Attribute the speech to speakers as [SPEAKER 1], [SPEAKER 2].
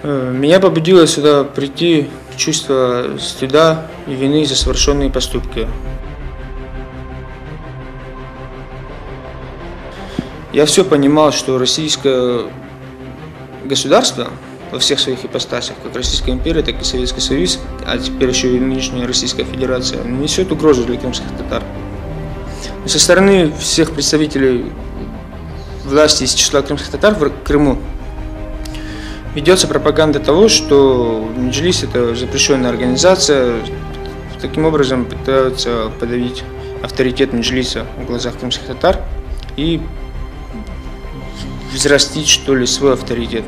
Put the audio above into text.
[SPEAKER 1] Меня побудило сюда прийти чувство стыда и вины за совершенные поступки. Я все понимал, что российское государство во всех своих ипостасях, как Российская империя, так и Советский Союз, а теперь еще и нынешняя Российская Федерация, несет угрозу для крымских татар. Со стороны всех представителей власти из числа крымских татар в Крыму ведется пропаганда того, что Меджлис – это запрещенная организация. Таким образом пытаются подавить авторитет Меджлиса в глазах крымских татар и взрастить, что ли, свой авторитет.